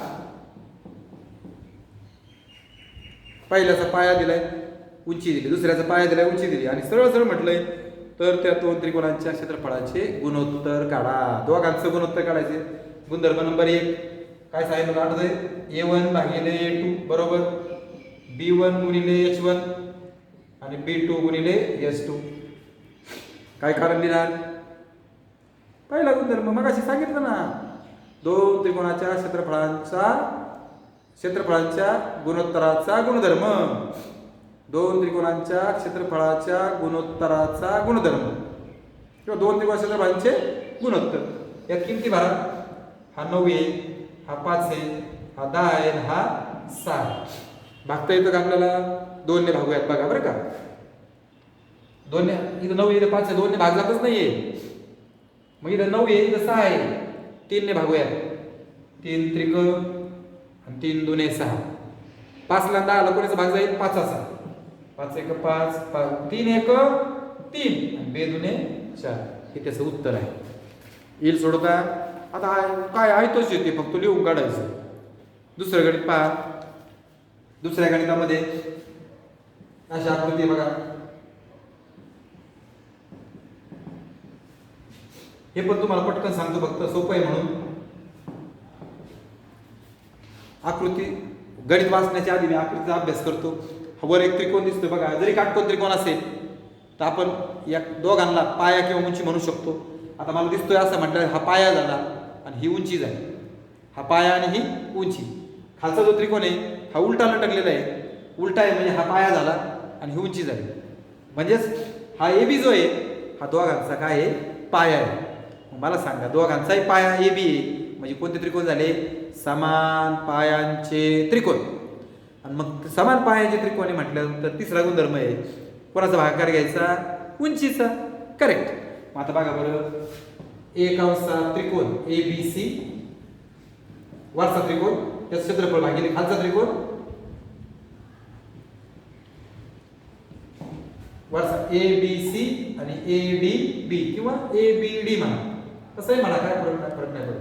पहिल्याचा पाया दिलाय, उंची दिली. दुसऱ्याचा पाया दिलाय, उंची दिली. आणि सरळ सरळ म्हटलंय तर त्या 2 त्रिकोणांच्या क्षेत्रफळाचे गुणोत्तर काढा. दोघांचं गुणोत्तर काढायचे. गुणधर्म नंबर 1 काय सांगितलं आठवतंय? A1 भागिले A2 बरोबर B1 गुणिले H1 आणि B2 गुणिले H2. काय कारण लिहिणार? पहिला गुणधर्म मगाशी सांगितलं ना, 2 त्रिकोणाच्या क्षेत्रफळांच्या गुणोत्तराचा गुणधर्म. 2 त्रिकोणांच्या क्षेत्रफळाच्या गुणोत्तराचा गुणधर्म किंवा 2 त्रिकोणाच्या क्षेत्रफळांचे गुणोत्तर. यात किमती भरा. हा 9 आहे, हा 5 आहे, हा 10 आहे, हा 6 आहे. भागता येतं का आपल्याला? 2 ने भागूयात बघा बरं का. 2 ने, इथं 9 इथं 5 आहे, 2 ने भागलातच नाहीये. मग इथं 9 आहे, इथं 6 आहे, 3 ने भागूयात. 3 त्रिक आणि 3 2 6. 5 ला 10 ला कोणाचा भाग जाईल? 5 असा. 5 1 5 3 1 3 आणि बे दुने 4. हे त्याचं उत्तर आहे. येईल सोडवता. आता काय आहे तोच येते, फक्त लिहून काढायचं. दुसरं गणित पहा. दुसऱ्या गणितामध्ये अशी आकृती बघा. हे पण तुम्हाला पटकन सांगतो, फक्त सोपं आहे म्हणून. आकृती गणित वाचण्याच्या आधी मी आकृतीचा अभ्यास करतो. वर एक त्रिकोण दिसतो बघा. जरी काटकोन त्रिकोण असेल तर आपण या दोघांना पाया किंवा उंची म्हणू शकतो. आता मला दिसतोय असं म्हटलं, हा पाया झाला आणि ही उंची झाली. हा पाया आणि ही उंची. खालचा जो त्रिकोण आहे हा उलटा लटकलेला आहे. उलटा आहे म्हणजे हा पाया झाला आणि ही उंची झाली. म्हणजेच हा ए बी जो आहे हा दोघांचा काय आहे, पाया आहे. मला सांगा, दोघांचाही पाया ए बी आहे म्हणजे कोणते त्रिकोण झाले, समान पायांचे त्रिकोण. आणि मग समान पायांचे त्रिकोण आहे म्हटल्यानंतर तिसरा गुणधर्म आहे, कोणाचा भागाकार घ्यायचा, उंचीचा. करेक्ट. मग आता बघा बरं, एक कंसा त्रिकोण ए बी सी, वरचा त्रिकोण त्याचं क्षेत्रफळ भागिले खालचा त्रिकोण, वरचा ए बी सी आणि ए डी बी किंवा ए बी डी म्हणा, कसंही म्हणा, काय फरक नाही पडत.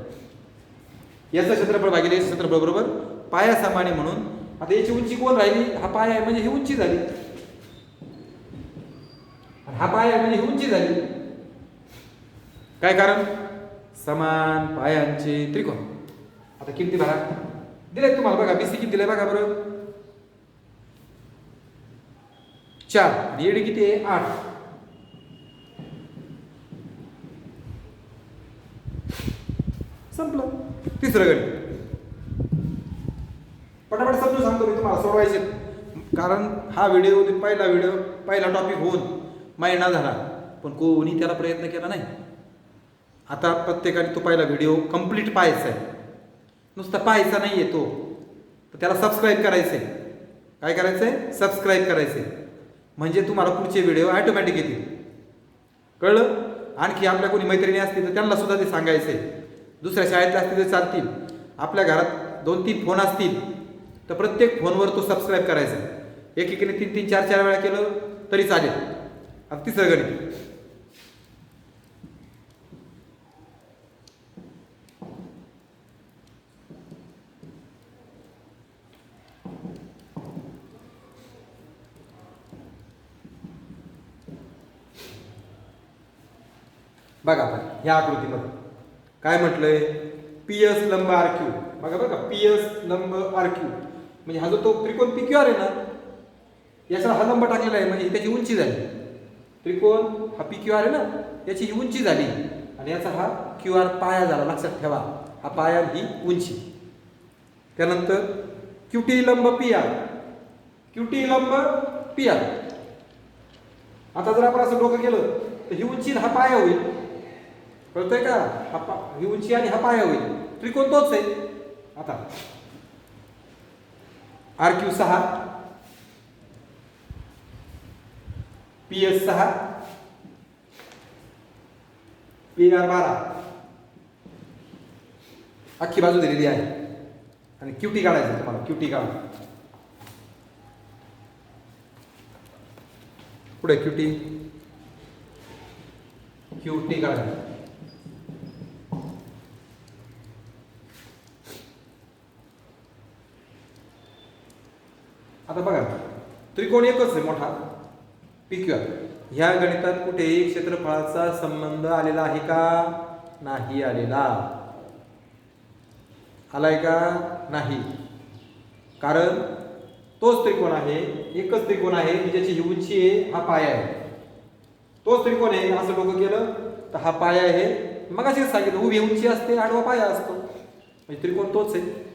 याचं क्षेत्रफळ भागिले क्षेत्रफळ बरोबर पाया समान आहे म्हणून. आता याची उंची कोण राहिली, हा पाया आहे म्हणजे ही उंची झाली. हा पाया आहे म्हणजे ही उंची झाली. काय कारण, समान पायांचे त्रिकोण. आता किमती बघा दिले तुम्हाला. बघा बीसी किती दिले बघा बरं, 4 आणि एडी किती आहे, 8. संपलं. तिसरं गणित पटापट समजून सांगतो मी तुम्हाला, सोडवायचे. कारण हा पहिला टॉपिक होऊन महिना झाला पण कोणी त्याला प्रयत्न केला नाही. आता प्रत्येकाने तो पहिला व्हिडिओ कंप्लीट पाहायचा आहे. नुसता पाहायचा नाही आहे तो, तर त्याला सबस्क्राईब करायचं आहे. काय करायचं आहे, सबस्क्राईब करायचं आहे. म्हणजे तुम्हाला पुढचे व्हिडिओ ऑटोमॅटिक येतील. कळलं. आणखी आपल्या कोणी मैत्रिणी असतील तर त्यांना सुद्धा ते सांगायचं आहे. दुसऱ्या शाळेतले असतील तर चालतील. आपल्या घरात 2-3 फोन असतील तर प्रत्येक फोनवर तो सबस्क्राईब करायचा आहे. एकीकडे 3-3, 4-4 वेळा केलं तरी चालेल. आता तिसरं गणित बघा. ह्या आकृतीमध्ये काय म्हटलंय, पी एस लंब आर क्यू. बघा बघा, पी एस लंब आर क्यू म्हणजे हा जो तो त्रिकोण पी क्यू आर आहे ना, याचा हा लंब टाकलेला आहे म्हणजे त्याची उंची झाली. त्रिकोण हा पी क्यू आर आहे ना, याची ही उंची झाली आणि याचा हा क्यू आर पाया झाला. लक्षात ठेवा, हा पाया ही उंची. त्यानंतर क्यूटी लंब पी आर, क्यूटी लंब पी आर. आता जर आपण असं डोकं केलं तर ही उंची हा पाया होईल. कळतंय का, ही उंची आणि हा पाया होईल. त्रिकोण तोच आहे. आता R Q 6, P S 6, P R 12, अख्खी बाजू दिलेली आहे. आणि क्यूटी काढायचं तुम्हाला. क्यूटी काढा पुढे, क्यूटी क्यूटी काढायचं. आता बघा, त्रिकोण एकच आहे मोठा पी क्यू आर. ह्या गणितात कुठेही क्षेत्रफळाचा संबंध आलेला आहे का, नाही आलेला. आलाय का, नाही. कारण तोच त्रिकोण आहे, एकच त्रिकोण आहे ज्याची ही उंची आहे, हा पाया आहे. तोच त्रिकोण आहे. असं डोकं केलं तर हा पाया आहे. मग असेच सांगितलं, उभी उंची असते, आडवा पाया असतो. म्हणजे त्रिकोण तोच आहे.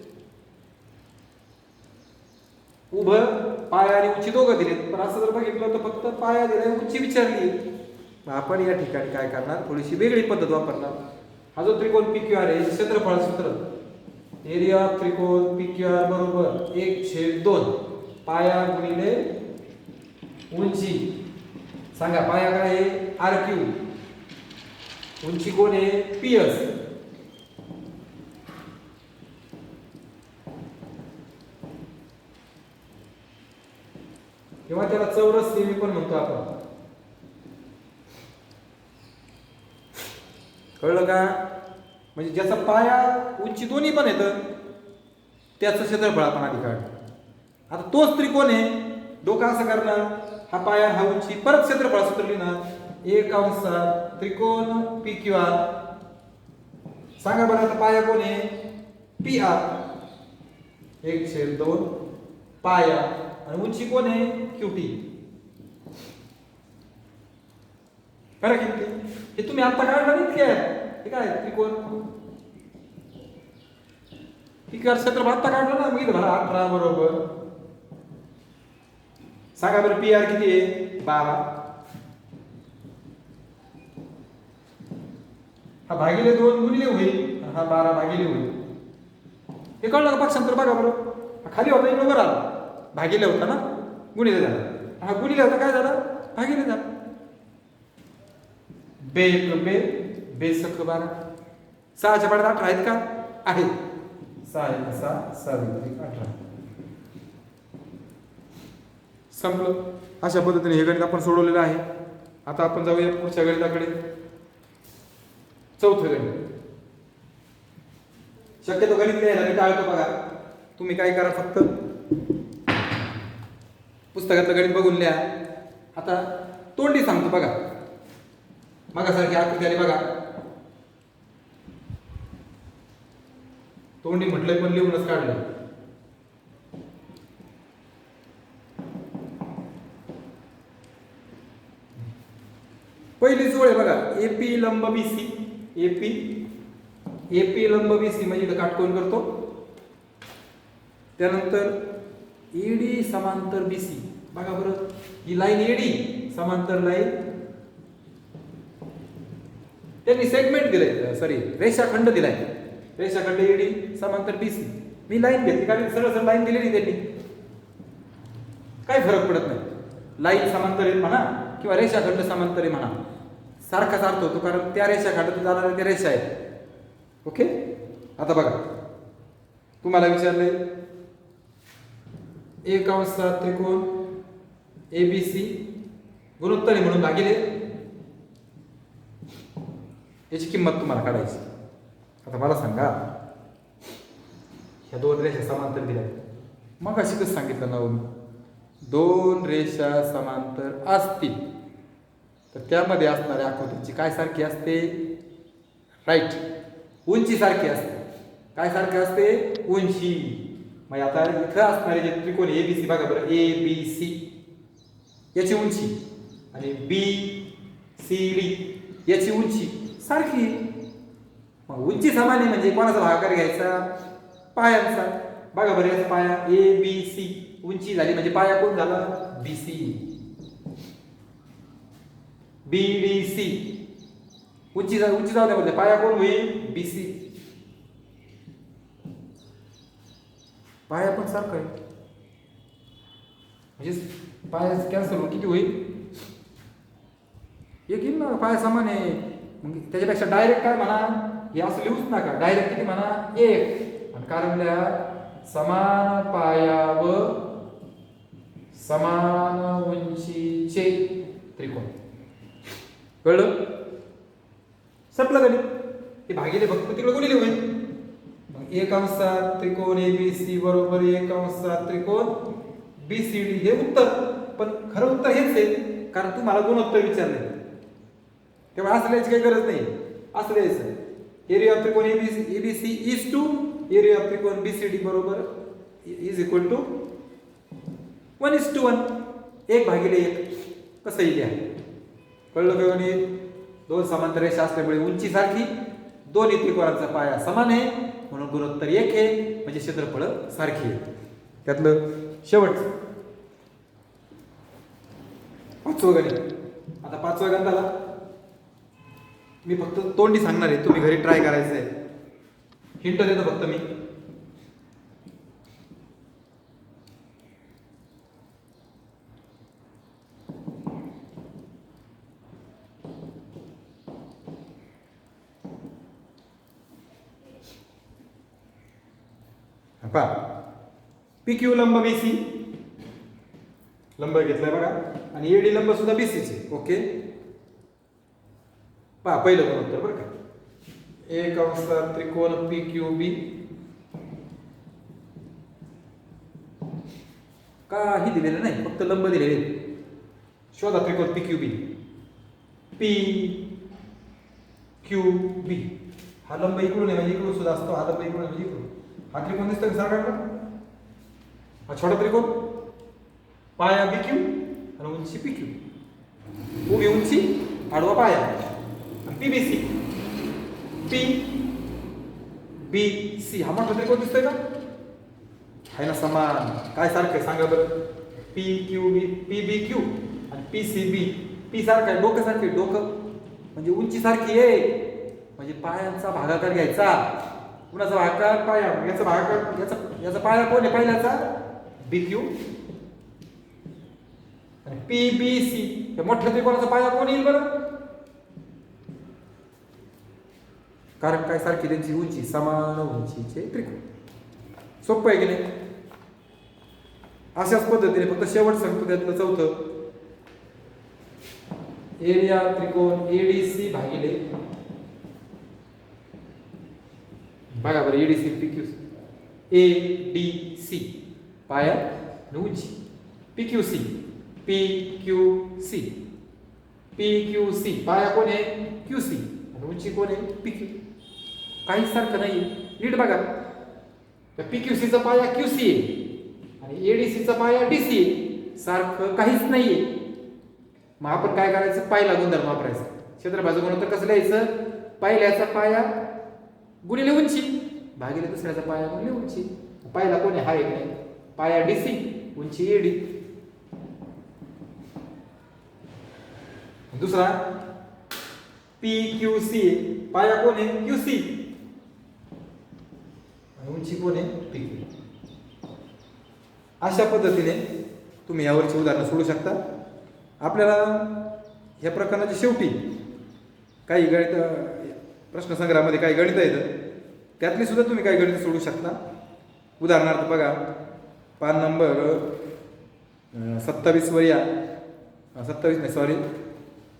उभं पाया आणि उंची दोघं दिलेत, पण असं जर बघितलं तर फक्त पाया दिलाय, उंची विचारली. आपण या ठिकाणी काय करणार, थोडीशी वेगळी पद्धत वापरणार. हा जो त्रिकोण पी क्यू आर आहे, क्षेत्रफळ सूत्र, एरिया ऑफ त्रिकोण पी क्यू आर बरोबर 1/2 पाया गुणिले उंची. सांगा पाया काय आहे, आर क्यू. उंची कोण आहे, पी एस. किंवा त्याला चौरस सेमी पण म्हणतो आपण. कळलं का? म्हणजे ज्याचा पाया उंची दोन्ही पण येतं त्याचं क्षेत्रफळ आपण आधी काढ. आता तोच त्रिकोण आहे, डोकं असं करणार, हा पाया हा उंची, परत क्षेत्रफळ सूत्र लिहिणार, 1 त्रिकोण पी क्यू आर. सांगा बरं आता पाया कोण आहे? पी आर, 1/2 पाया, आणि उंची कोण आहे? Q T. बरं किती हे तुम्ही आता काढलं नाही काय? हे काय त्रिकोण पी क्यू आर क्षेत्रफळ आता काढलं ना, मग भरा 18 बरोबर. सांगा बरं पी आर किती आहे? 12. हा भागिले 2 गुणिले होईल, हा 12 भागिले होईल. हे कळलं का? पक्षांतर बघा बरं, खाली होता इकडे वर आला, भागिले होता ना, गुणिले झाला. हा गुणिले होता काय झाला? भागिले झाला. बे एक बे, बे सख 12. 6च्या पाड्यात 18 आहेत का? आहेत. 6 1 6, 6 1 18. संपलं. अशा पद्धतीने हे गणित आपण सोडवलेलं आहे. आता आपण जाऊया पुढच्या गणिताकडे. चौथं गणित. शक्यतो गणित लिहायला मी टाळतो बघा. तुम्ही काय करा, फक्त पुस्तकातलं गणित बघून लिहा. आता तोंडी सांगतो बघा, मागासारखी आकृती आली बघा. तोंडी म्हटलंय पण लिहूनच काढलं. पहिली जोड आहे बघा, एपी लंब बीसी. एपी लंब बीसी म्हणजे इथं काटकोन करतो. त्यानंतर एडी समांतर बीसी. बघा बरं, ही लाईन एडी समांतर लाईन, त्यांनी सेगमेंट दिलंय, सॉरी रेषाखंड दिलाय. रेषाखंड एडी समांतर बीसी. मी लाईन घेतली कारण सरळ सरळ लाईन दिलेली त्यांनी, काही फरक पडत नाही. लाईन समांतर आहे म्हणा किंवा रेषाखंड समांतर आहे म्हणा, सारखाच अर्थ होतो, कारण त्या रेषाखंडातून जाणाऱ्या त्या रेषा आहेत. ओके. आता बघा, तुम्हाला विचारले 1 त्रिकोण एबीसी गुणोत्तर आहे म्हणून भागिले, याची किंमत तुम्हाला काढायची. आता मला सांगा, ह्या 2 रेषा समांतर दिल्या, मग अशी कसं सांगितलं ना, 2 रेषा समांतर असतील तर त्यामध्ये असणाऱ्या आकृतीची काय सारखी असते? राईट, उंची सारखी असते. काय सारखी असते? उंची. मग आता इथं असणारे जे त्रिकोण एबीसी बघा बरं, ए बी सी याची उंची आणि बी सी डी याची उंची सारखी. मग उंची समान आहे म्हणजे कोणाचा भागाकार घ्यायचा? पायांचा. बघा बरं, याचा पाया ए बी सी, उंची झाली म्हणजे पाया कोण झाला? B C. B D C, उंची जाऊ द्या, पाया कोण होईल? B C. पाया पण सारखं आहे म्हणजे पाया कॅन्सल होऊन किती होईल? एक येईल ना, पाया समान आहे. मग त्याच्यापेक्षा डायरेक्ट काय म्हणा, हे असं लिहूच नका, डायरेक्ट किती म्हणा? 1. कारण समान पाया व समान उंचीचे त्रिकोण. कळलं? संपलं गणित. हे भागिले फक्त तिकडे गुणिले होईल. मग 1 त्रिकोण एबीसी बरोबर 1 त्रिकोण बीसीडी हे उत्तर. पण खरं उत्तर हेच आहे, कारण तुम्हाला गुणोत्तर विचारले, तेव्हा असं लिहायची काही गरज नाही. असं लिहायचं, एरिया ऑफ त्रिकोण ABC is to area of त्रिकोण बीसीडी बरोबर इज इक्वल टू 1:1, 1/1. कसंही लिहा. कळलं का गणित? 2 समांतर रेषा असल्यामुळे उंची सारखी, दोन्ही त्रिकोणाचा पाया समान आहे म्हणून गुणोत्तर 1 आहे, म्हणजे क्षेत्रफळ सारखी आहे. त्यातलं शेवटचं 5वं गणित. आता 5व्या गणिताला मी फक्त तोंडी सांगणार आहे, तुम्ही घरी ट्राय करायचं आहे. हिंट देतो फक्त मी. पी क्यू लंब बीसी, लंब घेतलाय बघा, आणि एडी लंब सुद्धा बीसीचे. ओके, पहिलं गुणोत्तर बरं का. ए कंसात त्रिकोण पी क्यू बी काही दिलेलं नाही, फक्त लंब दिलेले. शोधा त्रिकोण पी क्यू बी. पी क्यू बी हा लंब इकडून आहे म्हणजे इकडून सुद्धा असतो, हा लंब इकडून म्हणजे इकडून. हा त्रिकोण दिसतो का सारखा? हा छोटा त्रिकोण, पाया बी क्यू आणि उंची पी क्यू. उभी उंची, आडवा पाया, P B C. P B C हा मोठा त्रिकोण दिसतोय का? आहे ना समान. काय सारखं आहे सांगा बरं? पी क्यू बी, पी बी क्यू आणि पी सी बी. पी सारखं आहे, डोकं सारखं आहे, डोकं म्हणजे उंची सारखी आहे, म्हणजे पायांचा भागाकार घ्यायचा. कुणाचा भागाकार? पाया. याचा भागाकार, याचा पाया कोण आहे पहिल्याचा? बी क्यू. आणि पी बी सी या मोठ्या त्रिकोणाचा पाया कोण येईल बरं? कारण काय सारखी त्यांची उंची, समान उंचीचे त्रिकोण. सोपं आहे की नाही? अशाच पद्धतीने फक्त शेवट सांगतो त्यातलं चौथं. एरिया त्रिकोण एडीसी भागिले, बघा बरं, ADC P Q, A D C पाया आणि उंची, P Q C, P Q C, P Q C पाया कोण आहे? क्यू सी आणि उंची कोण आहे? P Q. काहीच सारखं नाही. नीट बघा, पी क्यू सीचा पाया क्यू सी आहे आणि एडीसीचा पाया डी सी आहे. सारखं काहीच नाहीये. मग आपण काय करायचं? पहिला गुणधर्म वापरायचा. क्षेत्रफळाचं गुणोत्तर कसं लिहायचं? पहिल्याचा पाया गुणिले उंची भागिले दुसऱ्याचा पाया गुणिले उंची. पहिला कोणी? हा एक नाही, पाया डी सी, उंची एडी. दुसरा पी क्यू सी, पाया कोण आहे? क्यू सी आणि उंची कोण आहे? P Q. अशा पद्धतीने तुम्ही यावरची उदाहरणं सोडू शकता. आपल्याला या प्रकरणाच्या शेवटी काही गणित प्रश्नसंग्रहामध्ये काही गणित येतं, त्यातली सुद्धा तुम्ही काही गणित सोडू शकता. उदाहरणार्थ बघा, पान नंबर 27 वर या. 27 नाही, सॉरी,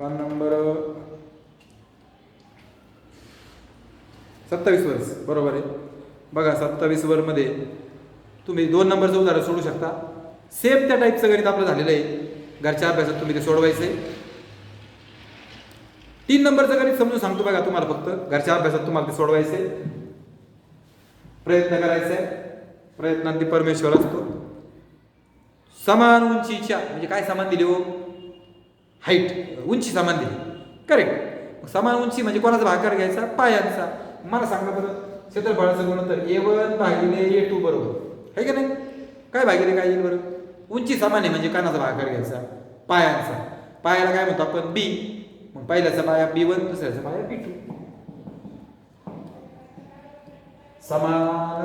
पान नंबर 27 वर, बरोबर आहे. बघा 27 वर मध्ये तुम्ही 2 नंबरचं उदाहरण सोडू शकता. सेम त्या टाईपचं गणित आपलं झालेलं आहे. घरच्या अभ्यासात तुम्ही ते सोडवायचे. 3 नंबरचं गणित समजून सांगतो बघा तुम्हाला. फक्त घरच्या अभ्यासात तुम्हाला ते सोडवायचे, प्रयत्न करायचे. प्रयत्नांती परमेश्वर असतो. समान उंचीच्या म्हणजे काय समान दिली हो? हाईट, उंची समान दिली, करेक्ट. समान उंची म्हणजे कोणाचा भागाकार घ्यायचा? पायांचा. मला सांगा बरं, क्षेत्रफळाचं गुणोत्तर A1 भागिले A2 बरोबर आहे की नाही? काय भागिले काय येईल बरं? उंची समान आहे म्हणजे कानाचा भागाकार घ्यायचा? पायांचा. पायाला काय म्हणतो आपण? बी. मग पहिल्याचा पाया B1, दुसऱ्याचा पाया B2. समान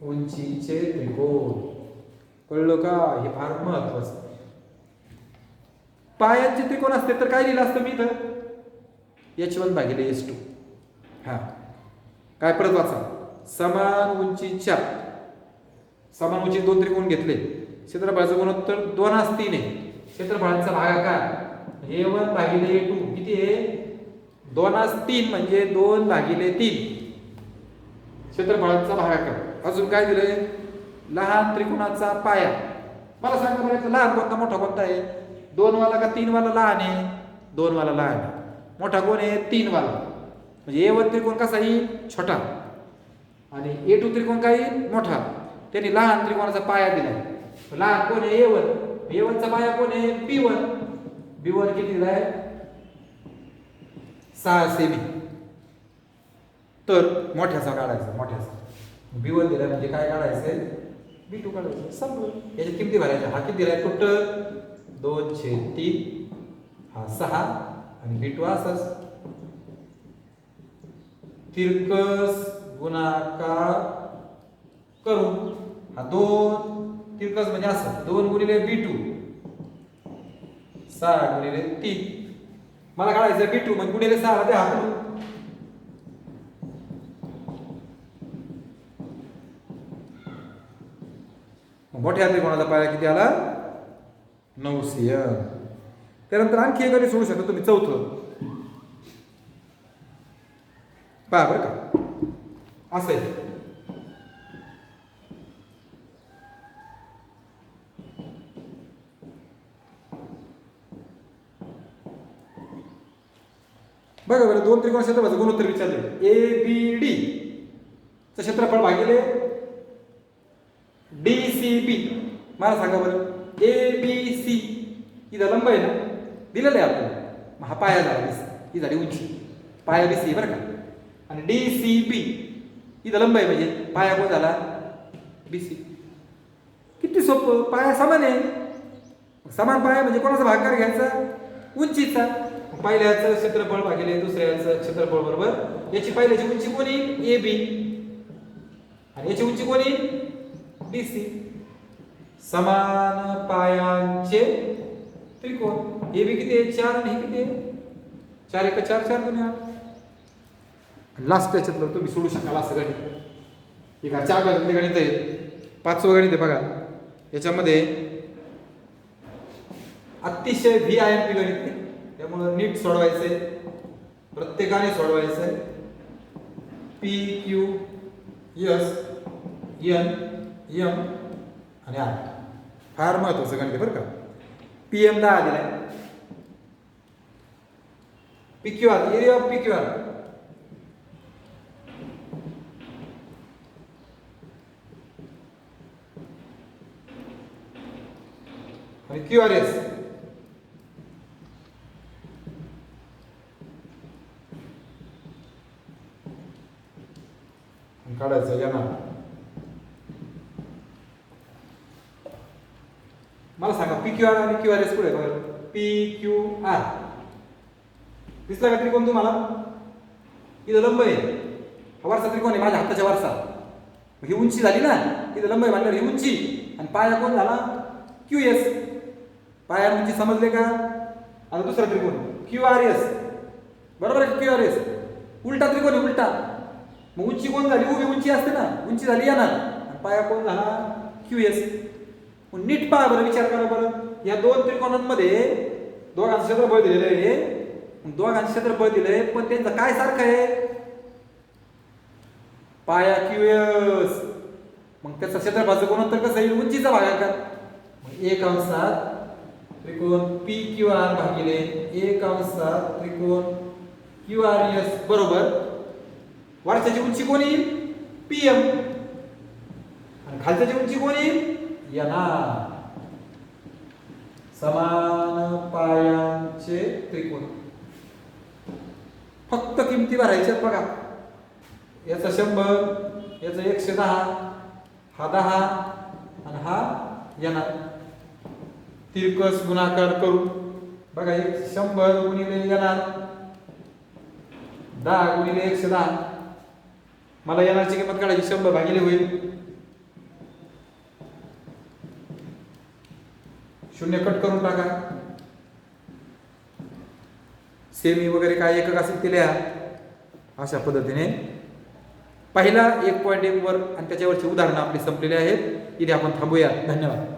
उंचीचे त्रिकोण. कळलं का? हे फार महत्वाचं. पायांचे त्रिकोण असते तर काय लिहिलं असतं मी इथं? H1 भागिले H2. हा काय? परत वाचा. समान उंचीच्या, समान उंची 2 त्रिकोण घेतले. क्षेत्रफळाचं गुणोत्तर 2:3 आहे. क्षेत्रफळाचा भागाकार A1 भागिले A2 किती आहे? 2:3 म्हणजे 2/3. क्षेत्रफळाचा भागाकार. अजून काय दिलंय? लहान त्रिकोणाचा पाया. मला सांगा बरं, लहान कोणता मोठा कोणता आहे? 2 वाला का 3 वाला लहान आहे? 2 वाला लहान आहे. मोठा कोण आहे? 3 वाला. म्हणजे A1 त्रिकोण कसा येईल? छोटा. आणि A2 त्रिकोण काय येईल? मोठा. त्यांनी लहान त्रिकोणाचा पाया दिलाय. लहान कोण आहे? A1. A1 चा पाया कोण आहे? B1. B1 किती दिलाय? 6 सेमी. तर मोठ्याचा काढायचा, मोठ्याचा. B1 दिलाय म्हणजे काय काढायचंय? B2 काढायचं. संपलं. याच्या किमती भरायच्या. हा किती दिलाय? टोटल 2/3. हा 6 आणि B2 असाच. तिरकस गुणाकार करून हा 2 तिरकस म्हणजे असं 2 गुणिले B2 6 गुणिले 3. मला काढायचं B2 म्हणजे गुणिले 6 ते हाकलू. मोठ्या त्रिकोणाचा पाया किती आला? 9 cm. त्यानंतर आणखी एक गणित सोडू शकता तुम्ही, चौथं. पहा बरं का असं आहे. बघा बरं, दोन त्रिकोण क्षेत्रफळाचं गुणोत्तर विचारले. ए बी डी चं क्षेत्रफळ भागिले डी सी बी. मला सांगा बरं, ए बी सी इथं लंब आहे ना, दिलेलं आहे आपल्याला. मग हा पाया झाला बीसी, ही झाली उंची, पाया बीसी बरं का. आणि डी सी बी इथं लंब आहे म्हणजे पाया कोण झाला, बीसी. किती सोपं, पाया समान आहे. समान पाया म्हणजे कोणाचा भागाकार घ्यायचा, उंचीचा. पहिल्याचं क्षेत्रफळ भागिले दुसऱ्याचं क्षेत्रफळ बरोबर याची पहिल्याची उंची कोणी, ए बी, आणि याची उंची कोणी, डी सी. समान पायांचे त्रिकोण. ए बी किती आहे, 4, आणि हे किती आहे 4, 1 4, 4 2 8. लास्ट त्याच्यातलं तुम्ही सोडू शकाल असं गणित. हे का 4 गणित आहे. 5वं गणित आहे बघा, याच्यामध्ये अतिशय VIMP गणित आहे, त्यामुळं नीट सोडवायचंय, प्रत्येकाने सोडवायचंय. PQ S N M आणि R फार महत्वाचं गणित आहे बरं का. PM 10 दिलाय, PQR एरिया ऑफ PQR आणि QRS काढायचं येणार. मला सांगा PQR आणि QRS कुठे आहे बघा. PQR दिसला का त्रिकोण तुम्हाला, इथं लंब आहे, हा वरचा त्रिकोण आहे माझ्या हाताच्या वरचा. ही उंची झाली ना, इथं लंब आहे म्हणल्यावर ही उंची, आणि पाया कोण झाला, QS. पाया उंची समजले का. आता दुसरा त्रिकोण QRS बरोबर आहे. QRS उलटा त्रिकोण आहे, उलटा. मग उंची कोण झाली, उभी उंची असते ना, उंची झाली येणार, आणि पाया कोण झाला, QS. मग नीट पहा बरं, विचार करा बरं, या दोन त्रिकोणांमध्ये दोघांचं क्षेत्रफळ दिलेलं आहे. दोघांचं क्षेत्रफळ दिलंय, पण त्यांचं काय सारखं आहे, पाया QS. मग त्याचं क्षेत्रफळाचं गुणोत्तर कसं येईल, उंचीचा भागाकार. मग 1 त्रिकोण PQR भागिले 1 त्रिकोण QRS बरोबर वरच्याची उंची कोण येईल, PM, आणि खालच्याची उंची कोण येईल, NR. समान पायांचे त्रिकोण. फक्त किमती भरायच्यात बघा. याचा 100, याचा 110, हा 10 आणि हा NR. तिरकस गुणाकार करून बघा, 100 गुणिले NR 10 गुणिले 110. मला NR ची किंमत काढायची, 100 भागिले होईल 0 कट करून टाका. सेमी वगैरे काय एकक असेल ते लिहा. अशा पद्धतीने पहिला 1.1 वर आणि त्याच्यावरची उदाहरणं आपली संपलेली आहेत. इथे आपण थांबूया. धन्यवाद.